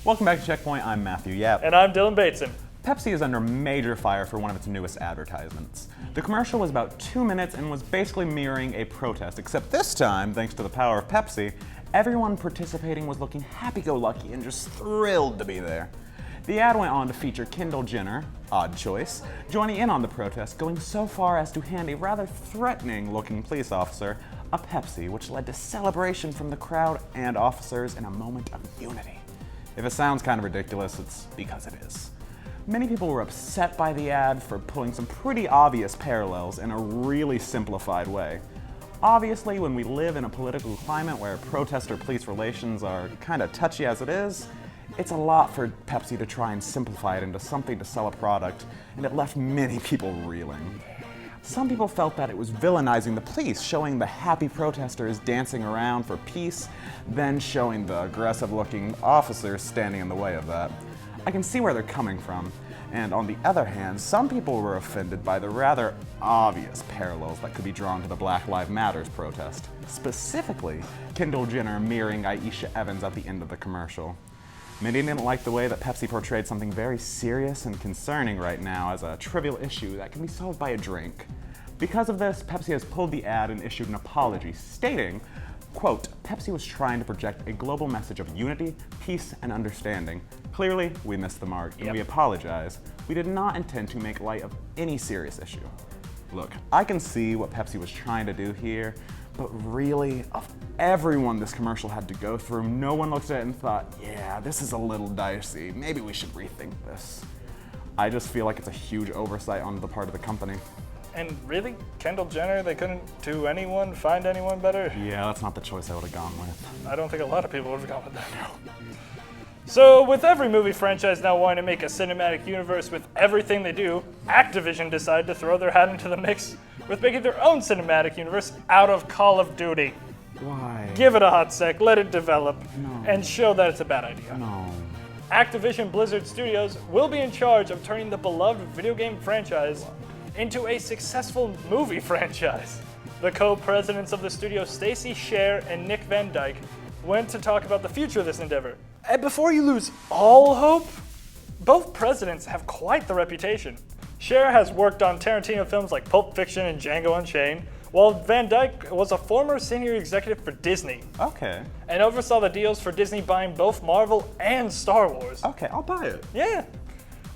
Welcome back to Checkpoint. I'm Matthew Yapp. And I'm Dylan Bateson. Pepsi is under major fire for one of its newest advertisements. The commercial was about 2 minutes and was basically mirroring a protest, except this time, thanks to the power of Pepsi, everyone participating was looking happy-go-lucky and just thrilled to be there. The ad went on to feature Kendall Jenner, odd choice, joining in on the protest, going so far as to hand a rather threatening-looking police officer a Pepsi, which led to celebration from the crowd and officers in a moment of unity. If it sounds kind of ridiculous, it's because it is. Many people were upset by the ad for pulling some pretty obvious parallels in a really simplified way. Obviously, when we live in a political climate where protest-police relations are kind of touchy as it is, it's a lot for Pepsi to try and simplify it into something to sell a product, and it left many people reeling. Some people felt that it was villainizing the police, showing the happy protesters dancing around for peace, then showing the aggressive-looking officers standing in the way of that. I can see where they're coming from, and on the other hand, some people were offended by the rather obvious parallels that could be drawn to the Black Lives Matter protest, specifically Kendall Jenner mirroring Aisha Evans at the end of the commercial. Many didn't like the way that Pepsi portrayed something very serious and concerning right now as a trivial issue that can be solved by a drink. Because of this, Pepsi has pulled the ad and issued an apology, stating, quote, Pepsi was trying to project a global message of unity, peace, and understanding. Clearly, we missed the mark, and we apologize. We did not intend to make light of any serious issue. Look, I can see what Pepsi was trying to do here, but really, of everyone this commercial had to go through, no one looked at it and thought, yeah, this is a little dicey. Maybe we should rethink this. I just feel like it's a huge oversight on the part of the company. And really, Kendall Jenner, they couldn't find anyone better? Yeah, that's not the choice I would have gone with. I don't think a lot of people would have gone with that. No. So, with every movie franchise now wanting to make a cinematic universe with everything they do, Activision decided to throw their hat into the mix with making their own cinematic universe out of Call of Duty. Why? Give it a hot sec, let it develop, No. and show that it's a bad idea. No. Activision Blizzard Studios will be in charge of turning the beloved video game franchise into a successful movie franchise. The co-presidents of the studio, Stacy Scher and Nick Van Dyke, went to talk about the future of this endeavor. And before you lose all hope, both presidents have quite the reputation. Scher has worked on Tarantino films like Pulp Fiction and Django Unchained, while Van Dyke was a former senior executive for Disney. Okay. And oversaw the deals for Disney buying both Marvel and Star Wars. Okay, I'll buy it. Yeah.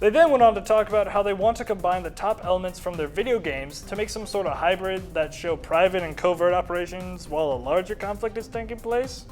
They then went on to talk about how they want to combine the top elements from their video games to make some sort of hybrid that show private and covert operations while a larger conflict is taking place.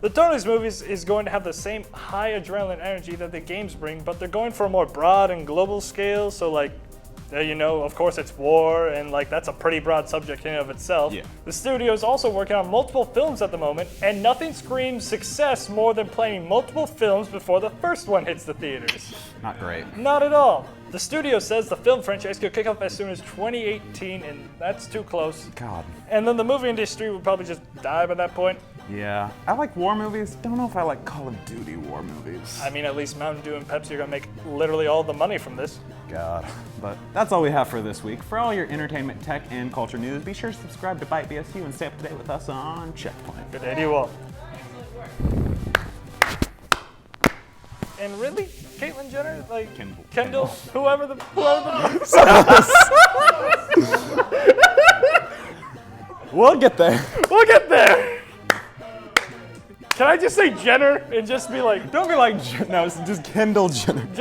The tone of these movies is going to have the same high adrenaline energy that the games bring, but they're going for a more broad and global scale, so of course it's war, and that's a pretty broad subject in and of itself. Yeah. The studio is also working on multiple films at the moment, and nothing screams success more than playing multiple films before the first one hits the theaters. Not great. Not at all. The studio says the film franchise could kick off as soon as 2018, and that's too close. God. And then the movie industry would probably just die by that point. Yeah, I like war movies. Don't know if I like Call of Duty war movies. I mean, at least Mountain Dew and Pepsi are gonna make literally all the money from this. God. But that's all we have for this week. For all your entertainment, tech, and culture news, be sure to subscribe to Byte BSU and stay up to date with us on Checkpoint. Good day to you all. And really, Caitlyn Jenner, Kendall, whoever the We'll get there. We'll get there. Can I just say Jenner and just be like, Don't be like, no, it's just Kendall Jenner.